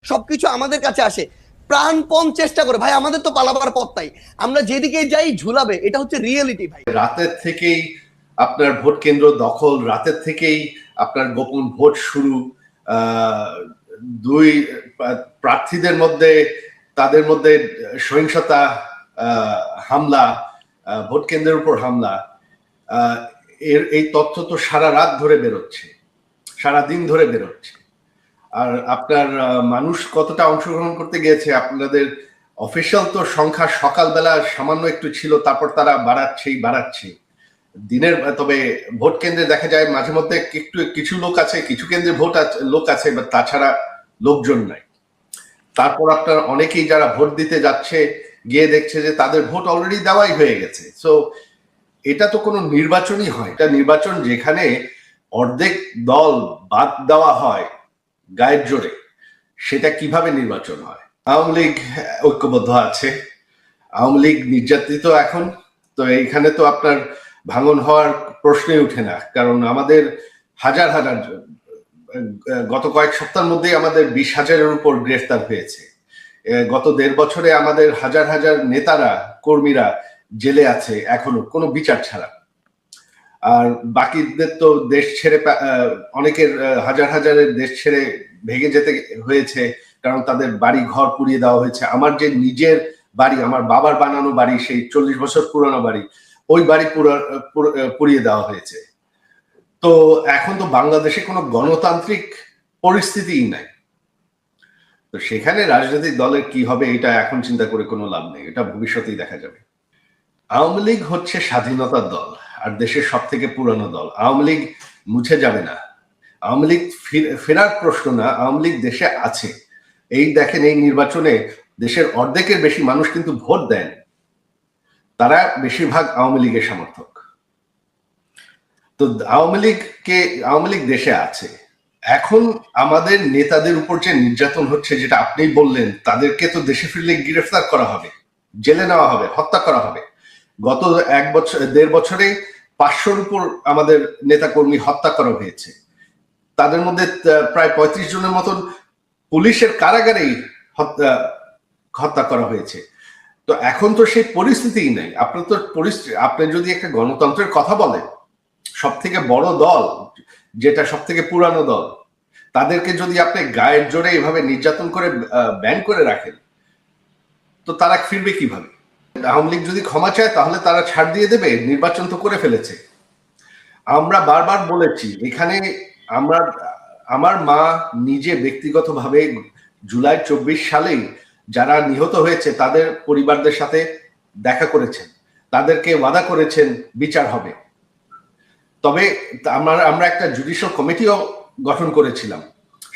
সবকিছু আমাদের কাছে আসে, প্রাণপণ চেষ্টা করে। ভাই আমাদের তো পালাবার পথ নাই, আমরা যেদিকে যাই ঝুলাবে, এটা হচ্ছে রিয়েলিটি ভাই। রাতের থেকেই আপনার ভোট কেন্দ্র দখল, রাতের থেকেই আপনার গোপন ভোট শুরু, দুই প্রার্থীদের মধ্যে তাদের মধ্যে সহিংসতা, হামলা, ভোট কেন্দ্রের উপর হামলা, এই তথ্য তো সারা রাত ধরে বেরোচ্ছে, সারা দিন ধরে বেরোচ্ছে। আর আপনার মানুষ কতটা অংশগ্রহণ করতে গিয়েছে, আপনাদের অফিসিয়াল তো সংখ্যা সকালবেলা সামান্য একটু ছিল, তারপর তারা বাড়াচ্ছে দিনের। তবে ভোট কেন্দ্রে দেখা যায় মাঝে মধ্যে একটু কিছু লোক আছে, কিছু কেন্দ্রে লোক আছে, বা তাছাড়া লোকজন নাই। তারপর আপনার অনেকেই যারা ভোট দিতে যাচ্ছে গিয়ে দেখছে যে তাদের ভোট অলরেডি দেওয়াই হয়ে গেছে। সো এটা তো কোনো নির্বাচনই হয়, এটা নির্বাচন যেখানে অর্ধেক দল বাদ দেওয়া হয় গায়ের জোরে, সেটা কিভাবে নির্বাচন হয়? আওয়ামী লীগ ঐক্যবদ্ধ আছে, আওয়ামী লীগ নির্যাতিত এখন, তো এইখানে তো আপনার ভাঙন হওয়ার প্রশ্নই উঠে না। কারণ আমাদের হাজার হাজার, গত কয়েক সপ্তাহের মধ্যেই আমাদের 20,000-এর উপর গ্রেফতার হয়েছে। গত 1.5 বছরে আমাদের হাজার হাজার নেতারা, কর্মীরা জেলে আছে এখনো কোনো বিচার ছাড়া। আর বাকিদের তো দেশ ছেড়ে, অনেকের হাজার হাজারের দেশ ছেড়ে ভেগে যেতে হয়েছে, কারণ তাদের বাড়ি ঘর পুড়িয়ে দেওয়া হয়েছে। আমার যে নিজের বাড়ি, আমার বাবার বানানো বাড়ি, সেই 40 বছর পুরানো বাড়ি, ওই বাড়ি পুড়িয়ে দেওয়া হয়েছে। তো এখন তো বাংলাদেশে কোনো গণতান্ত্রিক পরিস্থিতিই নাই। তো সেখানে রাজনৈতিক দলের কি হবে এটা এখন চিন্তা করে কোনো লাভ নেই, এটা ভবিষ্যতেই দেখা যাবে। আওয়ামী লীগ হচ্ছে স্বাধীনতার দল আর দেশের সব থেকে পুরানো দল। আওয়ামী লীগ মুছে যাবে না, আওয়ামী লীগ ফেরার প্রশ্ন না, আওয়ামী লীগ দেশে আছে। এই দেখেন, এই নির্বাচনে দেশের অর্ধেকের বেশি মানুষ কিন্তু ভোট দেন, তারা বেশিরভাগ আওয়ামী লীগের সমর্থক। তো আওয়ামী লীগ দেশে আছে। এখন আমাদের নেতাদের উপর যে নির্যাতন হচ্ছে, যেটা আপনি বললেন, তাদেরকে তো দেশে ফিরলে গ্রেফতার করা হবে, জেলে নেওয়া হবে, হত্যা করা হবে। গত 1.5 বছরে 500-র উপর আমাদের নেতাকর্মী হত্যা করা হয়েছে। তাদের মধ্যে প্রায় 35 জনের মতন পুলিশের কারাগারেই হত্যা করা হয়েছে। তো এখন তো সেই পরিস্থিতিই নাই। আপনি যদি একটা গণতন্ত্রের কথা বলেন, সব থেকে বড় দল, যেটা সব থেকে পুরানো দল, তাদেরকে যদি আপনি গায়ের জোরে এভাবে নির্যাতন করে ব্যান করে রাখেন, তো তারা ফিরবে কিভাবে? আওয়ামী লীগ যদি ক্ষমা চায় তাহলে তারা ছাড় দিয়ে দেবে, নির্বাচন তো করে ফেলেছে। আমরা বারবার বলেছি এখানে, আমার মা নিজে ব্যক্তিগতভাবে জুলাই 24 সালেই যারা নিহত হয়েছে তাদের পরিবারদের সাথে দেখা করেছেন, তাদেরকে ওয়াদা করেছেন বিচার হবে। তবে আমরা একটা জুডিশিয়াল কমিটিও গঠন করেছিলাম,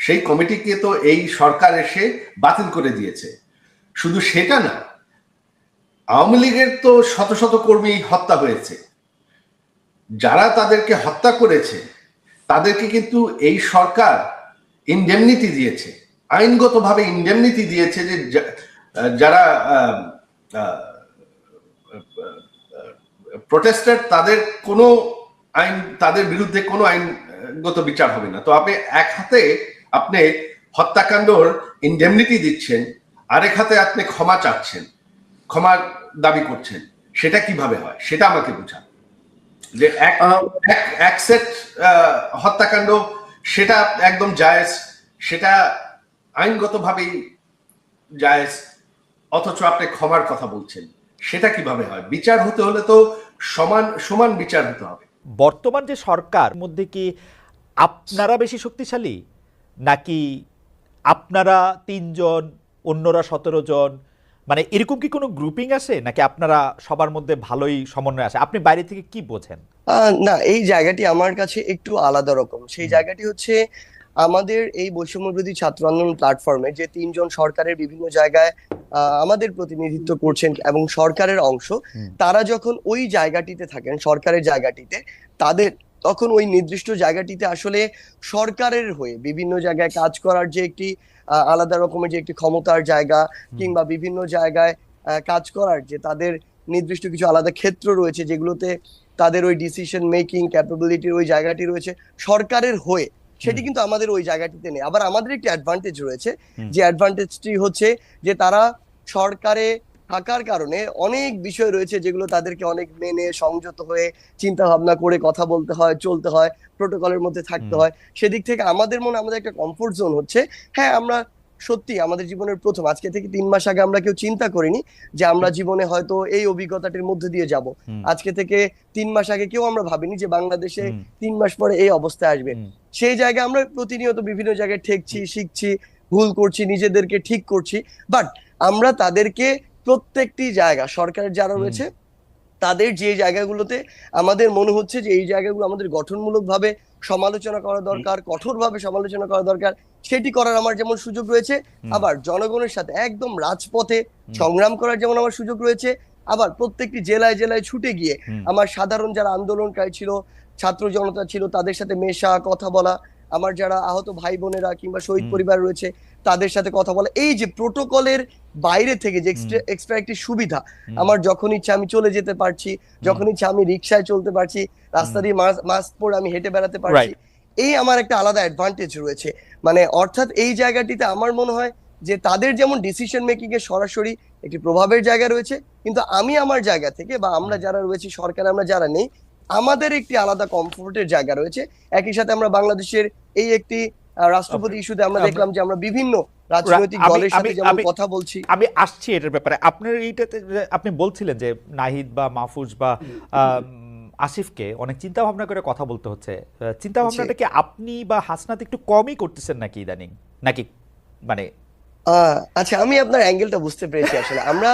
সেই কমিটিকে তো এই সরকার এসে বাতিল করে দিয়েছে। শুধু সেটা না, আওয়ামী লীগের তো শত শত কর্মী হত্যা হয়েছে, যারা তাদেরকে হত্যা করেছে তাদেরকে কিন্তু এই সরকার ইনডেমনিটি দিয়েছে, আইনগতভাবে ইনডেমনিটি দিয়েছে, যে যারা প্রোটেস্টার, তাদের বিরুদ্ধে কোনো আইনগত বিচার হবে না। তো আপনি এক হাতে আপনি হত্যাকাণ্ডর ইনডেমনিটি দিচ্ছেন, আরেক হাতে আপনি ক্ষমা চাচ্ছেন, ক্ষমা দাবি করছেন, সেটা কিভাবে হয় সেটা আমাকে বোঝান। যে এক সেট হত্যাকাণ্ড, সেটা একদম জায়েজ, সেটা আইনগতভাবেই জায়েজ, অথচ আপনি ক্ষমার কথা বলছেন, সেটা কিভাবে হয়? বিচার হতে হলে তো সমান বিচার হতে হবে। বর্তমান যে সরকার মধ্যে কি আপনারা বেশি শক্তিশালী, নাকি আপনারা 3 জন, অন্যরা 17 জন, মানে এরকম কি কোনো গ্রুপিং আছে, নাকি আপনারা সবার মধ্যে ভালোই সমন্বয় আছে? আপনি বাইরে থেকে কি বোঝেন? না, এই জায়গাটি আমার কাছে একটু আলাদা রকম। সেই জায়গাটি হচ্ছে আমাদের এই বৈষম্যবিরোধী ছাত্র আন্দোলন প্ল্যাটফর্মে যে 3 জন সরকারের বিভিন্ন জায়গায় আমাদের প্রতিনিধিত্ব করছেন এবং সরকারের অংশ, তারা যখন ওই জায়গাটিতে থাকেন, সরকারের জায়গাটিতে, তাদের তখন ওই নির্দিষ্ট জায়গাটিতে আসলে সরকারের হয়ে বিভিন্ন জায়গায় কাজ করার যে একটি আলাদা রকমের যে একটি ক্ষমতার জায়গা, কিংবা বিভিন্ন জায়গায় কাজ করার যে তাদের নির্দিষ্ট কিছু আলাদা ক্ষেত্র রয়েছে, যেগুলোতে তাদের ওই ডিসিশন মেকিং ক্যাপাবিলিটির ওই জায়গাটি রয়েছে সরকারের হয়ে। সেটি কিন্তু আমাদের ওই জায়গাটিতে নেই। আবার আমাদের একটি অ্যাডভান্টেজ রয়েছে, যে অ্যাডভান্টেজটি হচ্ছে যে তারা সরকারে থাকার কারণে অনেক বিষয় রয়েছে যেগুলো তাদেরকে অনেক মেনে সংযত হয়ে চিন্তা ভাবনা করে কথা বলতে হয়, চলতে হয়, প্রোটোকলের মধ্যে থাকতে হয়। সেদিক থেকে আমাদের আমাদের একটা কমফোর্ট জোন হচ্ছে। হ্যাঁ, আমরা সত্যি আমাদের জীবনের প্রথম, আজকে থেকে 3 মাস আগে আমরা কেউ চিন্তা করিনি যে আমরা জীবনে হয়তো এই অভিজ্ঞতাটির মধ্যে দিয়ে যাব। আজকে থেকে 3 মাস আগে কেউ আমরা ভাবিনি যে বাংলাদেশে 3 মাস পরে এই অবস্থায় আসবে। সেই জায়গায় আমরা প্রতিনিয়ত বিভিন্ন জায়গায় ঠেকছি, শিখছি, ভুল করছি, নিজেদেরকে ঠিক করছি। বাট আমরা তাদেরকে প্রত্যেকটি জায়গা, সরকারের যারা রয়েছে তাদের যে জায়গাগুলোতে আমাদের মনে হচ্ছে যে এই জায়গাগুলো আমাদের গঠনমূলক ভাবে সমালোচনা করা দরকার, কঠোরভাবে সমালোচনা করা দরকার, সেটি করার আমার যেমন সুযোগ রয়েছে, আবার জনগণের সাথে একদম রাজপথে সংগ্রাম করার যেমন আমার সুযোগ রয়েছে, আবার প্রত্যেকটি জেলায় জেলায় ছুটে গিয়ে আমার সাধারণ যারা আন্দোলনকারী ছিল, ছাত্র জনতা ছিল, তাদের সাথে মেশা, কথা বলা, আমার যারা আহত ভাই বোনেরা কিংবা শহীদ পরিবার রয়েছে তাদের সাথে কথা বলা, এই যে প্রোটোকলের বাইরে থেকে যে এক্সট্রা একটি সুবিধা, আমার যখন ইচ্ছা আমি চলে যেতে পারছি, যখন ইচ্ছা আমি রিক্সায় চলতে পারছি, রাস্তা দিয়ে মাস্ক পরে আমি হেঁটে বেড়াতে পারছি, এই আমার একটা আলাদা অ্যাডভান্টেজ রয়েছে। মানে অর্থাৎ এই জায়গাটিতে আমার মনে হয় যে তাদের যেমন ডিসিশন মেকিং এ সরাসরি একটি প্রভাবের জায়গা রয়েছে, কিন্তু আমি আমার জায়গা থেকে বা আমরা যারা রয়েছি সরকার, আমরা যারা নেই, আমাদের একটি আলাদা কমফোর্টের জায়গা রয়েছে। একই সাথে আমরা বাংলাদেশের এই একটি রাষ্ট্রপতি ইস্যুতে আমরা দেখলাম যে আমরা বিভিন্ন রাজনৈতিক দলের সাথে যেমন কথা বলছি। আমি আসছি এটার ব্যাপারে। আপনার এইটাতে আপনি বলছিলেন যে নাহিদ বা মাহফুজ বা আসিফকে অনেক চিন্তা ভাবনা করে কথা বলতে হচ্ছে। চিন্তা ভাবনাটা কি আপনি বা হাসনাত একটু কমই করতেছেন নাকি ইদানিং, নাকি মানে? আচ্ছা, আমি আপনার অ্যাঙ্গেলটা বুঝতে পেরেছি। আসলে আমরা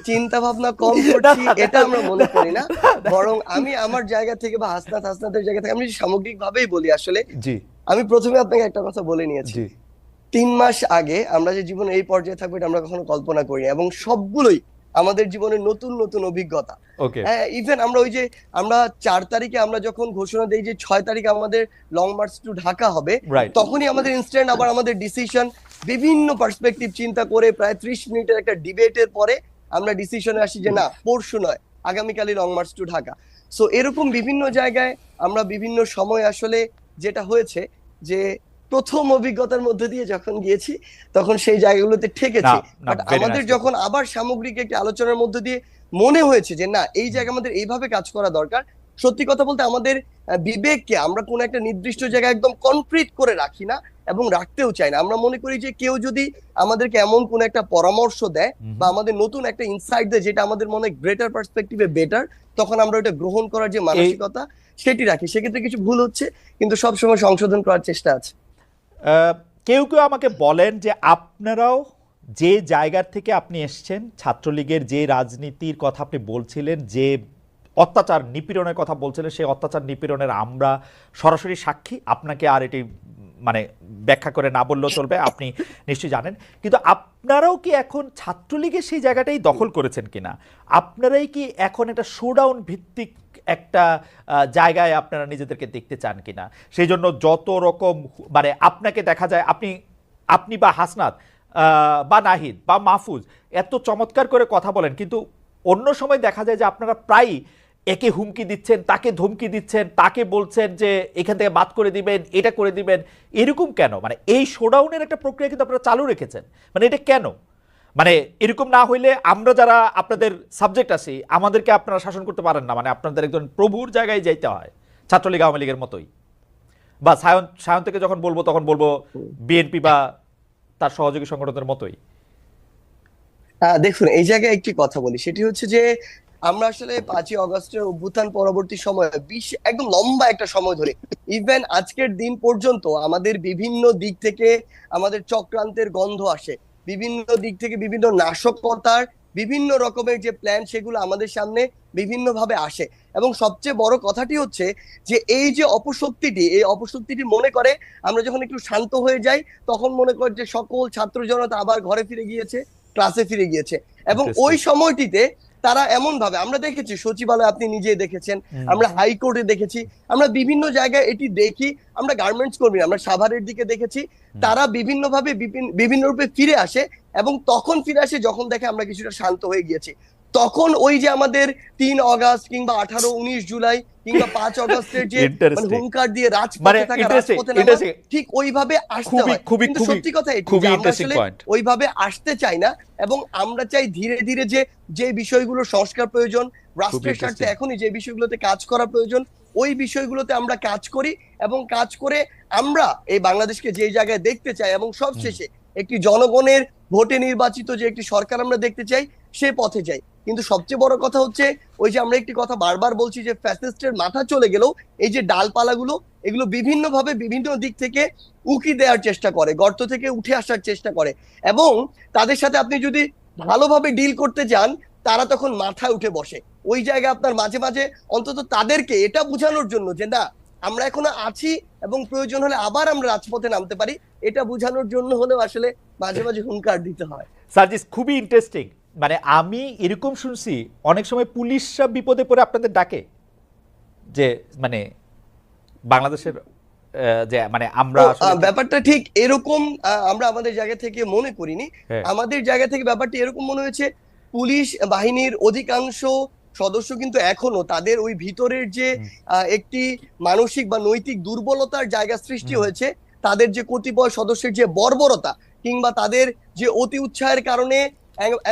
চিন্তা ভাবনা কম করছি এটা আমরা মনে করি না, বরং আমি আমার জায়গা থেকে বা হাসনাতের জায়গা থেকে আমি সামগ্রিক ভাবেই বলি। আসলে আমি প্রথমে আপনাকে একটা কথা বলে নিয়েছি, 3 মাস আগে আমরা যে জীবনে এই পর্যায়ে থাকবো এটা আমরা কখনো কল্পনা করিনি, এবং সবগুলোই আমাদের জীবনের নতুন নতুন অভিজ্ঞতা। ইভেন আমরা ওই যে আমরা 4 তারিখে আমরা যখন ঘোষণা দেই যে 6 তারিখে আমাদের লং মার্চ টু ঢাকা হবে, তখনই আমাদের ইনস্ট্যান্ট আবার আমাদের ডিসিশন বিভিন্ন পার্সপেক্টিভ চিন্তা করে প্রায় 30 মিনিটের একটা ডিবেটের পরে আমরা ডিসিশনে আসি যে না, পরশু নয়, আগামীকালই long march to Dhaka. So এরকম বিভিন্ন জায়গায় আমরা বিভিন্ন সময় আসলে যেটা হয়েছে যে প্রথম অভিজ্ঞতার মধ্যে দিয়ে যখন গিয়েছি তখন সেই জায়গাগুলোতে ঠেকেছি, বাট আমাদের যখন আবার সামগ্রিক একটি আলোচনার মধ্যে দিয়ে মনে হয়েছে যে না, এই জায়গা আমাদের এইভাবে কাজ করা দরকার। সত্যি কথা বলতে আমাদের বিবেককে আমরা কোন একটা নির্দিষ্ট জায়গায় একদম কনক্রিট করে রাখি না এবং রাখতেও চাই না। আমরা মনে করি যে কেউ যদি আমাদেরকে এমন কোন একটা পরামর্শ দেয় বা আমাদের নতুন একটা ইনসাইট দেয় যেটা আমাদের মনে গ্রেটার পার্সপেক্টিভে বেটার, তখন আমরা ওটা গ্রহণ করার যে মানসিকতা সেটি রাখি। সেক্ষেত্রে কিছু ভুল হচ্ছে, কিন্তু সবসময় সংশোধন করার চেষ্টা আছে। কেউ কেউ আমাকে বলেন যে আপনারাও যে জায়গার থেকে আপনি এসছেন, ছাত্রলীগের যে রাজনীতির কথা আপনি বলছিলেন, যে অত্যাচার নিপীড়নের কথা বলছিলেন, সেই অত্যাচার নিপীড়নের আমরা সরাসরি সাক্ষী। আপনাকে আর এটি মানে ব্যাখ্যা করে না বললেও চলবে, আপনি নিশ্চয়ই জানেন। কিন্তু আপনারাও কি এখন ছাত্রলীগের সেই জায়গাটাই দখল করেছেন কিনা? আপনারাই কি এখন একটা শোডাউন ভিত্তিক একটা জায়গায় আপনারা নিজেদেরকে দেখতে চান কিনা? সেই জন্য যত রকম মানে আপনাকে দেখা যায়, আপনি বা হাসনাত বা নাহিদ বা মাহফুজ এত চমৎকার করে কথা বলেন, কিন্তু অন্য সময় দেখা যায় যে আপনারা প্রায় একে হুমকি দিচ্ছেন, তাকে ধমকি দিচ্ছেন, তাকে বলছেন যে এখান থেকে বাদ করে দিবেন, এটা করে দিবেন। এরকম কেন? মানে এই শোডাউনের একটা প্রক্রিয়া কিন্তু আপনারা চালু রেখেছেন, মানে এটা কেন? মানে এরকম না হইলে আমরা যারা আপনাদের সাবজেক্ট আছি আমাদেরকে আপনারা শাসন করতে পারেন না, মানে আপনাদের একজন প্রভুর জায়গায় যাইতে হয়, ছাত্রলীগ আওয়ামী লীগের মতোই। বা সায়ন থেকে যখন বলবো তখন বলবো বিএনপি বা তার সহযোগী সংগঠনের মতোই। দেখুন, এই জায়গায় একটি কথা বলি, সেটি হচ্ছে যে আমরা আসলে 5ই অগস্টের অভ্যুত্থান পরবর্তী সময় একদম লম্বা একটা সময় ধরে ইভেন আজকের দিন পর্যন্ত আমাদের বিভিন্ন দিক থেকে আমাদের চক্রান্তের গন্ধ আসে, বিভিন্ন দিক থেকে বিভিন্ন নাশকতার বিভিন্ন রকমের যে প্ল্যান সেগুলো আমাদের সামনে বিভিন্ন ভাবে আসে। এবং সবচেয়ে বড় কথাটি হচ্ছে যে এই যে অপশক্তিটি মনে করে আমরা যখন একটু শান্ত হয়ে যাই তখন মনে করে যে সকল ছাত্র জনতা আবার ঘরে ফিরে গিয়েছে, ক্লাসে ফিরে গিয়েছে। এবং ওই সময়টিতে তারা এমন ভাবে, আমরা দেখেছি সচিবালয়, আপনি নিজে দেখেছেন, আমরা হাইকোর্টে দেখেছি, আমরা বিভিন্ন জায়গায় এটি দেখি, আমরা গার্মেন্টস কর্মী, আমরা সাভারের দিকে দেখেছি, তারা বিভিন্ন ভাবে বিভিন্ন রূপে ফিরে আসে এবং তখন ফিরে আসে যখন দেখে আমরা কিছুটা শান্ত হয়ে গিয়েছি। তখন ওই যে আমাদের 3 অগাস্ট কিংবা 18, 19 জুলাই কিংবা 5 অগস্টের যে Interesting. হুঙ্কার দিয়ে মানে রাজপথে থাকা, interesting, রাজপথে নামা, interesting. ঠিক ওইভাবে আসতে হয়। কিন্তু সত্যি কথা এটি খুবই যে আমরা ইন্টারেস্টিং আসলে পয়েন্ট। ওইভাবে আসতে চাই না, এবং আমরা চাই ধীরে ধীরে যে বিষয়গুলো সংস্কার প্রয়োজন, রাষ্ট্রের স্বার্থে interesting. এখনই যে বিষয়গুলোতে কাজ করা প্রয়োজন, ওই বিষয়গুলোতে আমরা কাজ করি, এবং কাজ করে আমরা এই বাংলাদেশকে যে জায়গায় দেখতে চাই, এবং সবশেষে একটি জনগণের ভোটে নির্বাচিত যে একটি সরকার আমরা দেখতে চাই, সে পথে যাই। কিন্তু সবচেয়ে বড় কথা হচ্ছে ওই যে আমরা একটি কথা বারবার বলছি যে ফ্যাসিস্টের মাথা চলে গেলেও এই যে ডালপালাগুলো, এগুলো বিভিন্নভাবে বিভিন্ন দিক থেকে উকি দেওয়ার চেষ্টা করে, গর্ত থেকে উঠে আসার চেষ্টা করে, এবং তাদের সাথে আপনি যদি ভালোভাবে ডিল করতে চান, তারা তখন মাথায় উঠে বসে। ওই জায়গায় আপনার মাঝে মাঝে অন্তত তাদেরকে এটা বোঝানোর জন্য যে না, আমরা এখনো আছি এবং প্রয়োজন হলে আবার আমরা রাজপথে নামতে পারি, এটা বোঝানোর জন্য হলেও আসলে মাঝে মাঝে হুঙ্কার দিতে হয়। সার্জিস, খুবই ইন্টারেস্টিং। মানে আমি এরকম শুনছি অনেক সময় পুলিশরা বিপদে পড়ে আপনাদের ডাকে, যে মানে বাংলাদেশের যে মানে আমরা আসলে ব্যাপারটা ঠিক এরকম আমরা আমাদের জায়গা থেকে মনে করিনি। হ্যাঁ। আমাদের জায়গা থেকে ব্যাপারটা এরকম মনে হয়েছে, পুলিশ বাহিনীর অধিকাংশ সদস্য কিন্তু এখনো তাদের ওই ভিতরের যে একটি মানসিক বা নৈতিক দুর্বলতার জায়গা সৃষ্টি হয়েছে, তাদের যে কতিপয় সদস্যের যে বর্বরতা কিংবা তাদের যে অতি উৎসাহের কারণে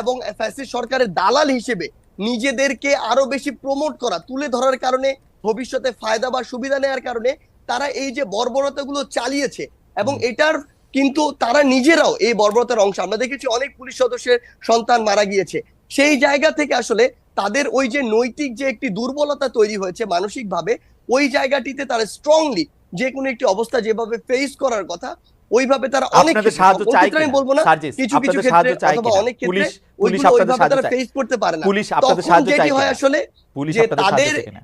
এবং ফ্যাসিস্ট সরকারের দালাল হিসেবে নিজেদেরকে আরো বেশি প্রমোট করা, তুলে ধরার কারণে, ভবিষ্যতে ফায়দা বা সুবিধা নেওয়ার কারণে তারা এই যে বর্বরতাগুলো চালিয়েছে, এবং এটার কিন্তু তারা নিজেরাও এই বর্বরতার অংশ। আমরা দেখেছি অনেক পুলিশ সদস্যের সন্তান মারা গিয়েছে। সেই জায়গা থেকে আসলে তাদের ওই যে নৈতিক যে একটি দুর্বলতা তৈরি হয়েছে মানসিকভাবে, ওই জায়গাটিতে তারা স্ট্রংলি যে কোনো একটি অবস্থা যেভাবে ফেস করার কথা, ওইভাবে তারা অনেক আপনাদের সাহায্য চাই আমি বলবো না, সার্জিস, কিছু কিছু আপনাদের ক্ষেত্রে সাহায্য চাই অথবা কিনা? অনেক ক্ষেত্রে পুলিশ ওইগুলো আপনাদের ওইভাবে সাহায্য তারা চাই, ফেস করতে পারে না। পুলিশ আপনাদের তখন সাহায্য চাই যেটি হয় কিনা? আসলে পুলিশ যে আপনাদের সাহায্য তাদের চাই কিনা?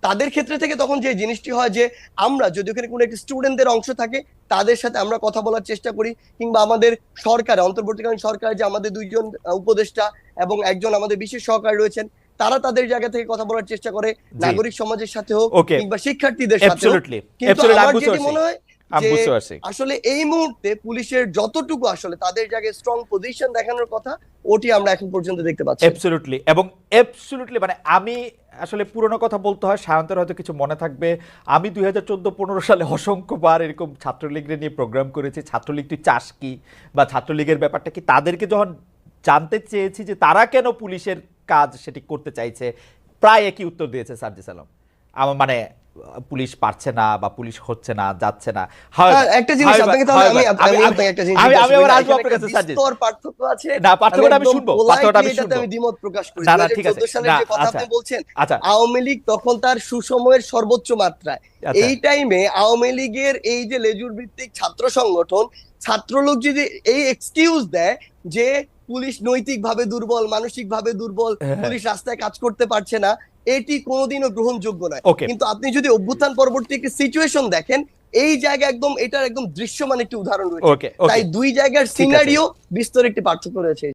তাদের ক্ষেত্রে থেকে তখন যে জিনিসটি হয় যে আমরা যদি ওখানে কোনো একটি স্টুডেন্টদের অংশ থাকে, তাদের সাথে আমরা কথা বলার চেষ্টা করি, কিংবা আমাদের সরকার, অন্তর্বর্তীকালীন সরকার যে আমাদের 2 জন উপদেষ্টা এবং একজন আমাদের বিশেষ সহকারী রয়েছেন, তারা তাদের জায়গা থেকে কথা বলার চেষ্টা করে, নাগরিক সমাজের সাথে হোক Okay. কিংবা শিক্ষার্থীদের সাথে হোক। Absolutely. কিন্তু Absolutely, আমার আমি বুঝতে যেটি পারছি। মনে হয় আমি যে বুঝতে পারছি। আসলে এই মুহূর্তে পুলিশের যতটুকু আসলে তাদের জায়গায় স্ট্রং পজিশন দেখানোর কথা, ওটি আমরা এখন পর্যন্ত দেখতে পাচ্ছি। অ্যাবসলিউটলি, এবং অ্যাবসলিউটলি মানে আমি আসলে পুরনো কথা বলতে হয়, সায়ন্তের হয়তো কিছু মনে থাকবে, আমি 2014-15 সালে অসংখ্যবার এরকম ছাত্রলীগের নিয়ে প্রোগ্রাম করেছি। ছাত্রলীগ তুই চাস কি, বা ছাত্রলীগের ব্যাপারটা কি, তাদেরকে যখন জানতে চেয়েছি যে তারা কেন পুলিশের কাজ সেটি করতে চাইছে, প্রায় একই উত্তর দিয়েছে সার্জিস আলম। আমার মানে পুলিশ পারছে না বা পুলিশ হচ্ছে না, যাচ্ছে না। একটা জিনিস আপনাকে তাহলে আমি আপনাকে একটা জিনিস আমি আবার আসবো এখানে আপনার কাছে একটা সার্জিস। বিস্তর পার্থক্য আছে। না, পার্থক্যটা আমি শুনবো, পার্থক্যটা আমি এটাতে শুনবো। আমি দ্বিমত প্রকাশ করি। না, না, ঠিক আছে। 2014 সালের না, যে কথা আচ্ছা। আপনি বলছেন, আচ্ছা। আওয়ামী লীগ তখন তার সুসময়ের সর্বোচ্চ মাত্রায়। আচ্ছা। এই টাইমে আওয়ামী লীগের এই যে লেজুর ভিত্তিক ছাত্র সংগঠন, ছাত্রলোক যদি এই এক্সকিউজ দেয় যে পুলিশ নৈতিকভাবে দুর্বল, মানসিকভাবে দুর্বল, পুলিশ রাস্তায় কাজ করতে পারছে না, এটি কোনোদিনও গ্রহণযোগ্য নয়। Okay. কিন্তু আপনি যদি অভ্যুত্থান পরবর্তী একটি সিচুয়েশন দেখেন, এই জায়গা একদম এটার একদম দৃশ্যমান একটি উদাহরণ রয়েছে। Okay, তাই okay. দুই জায়গার ঠিক আছে। সিনারিও বিস্তর একটি পার্থক্য রয়েছে।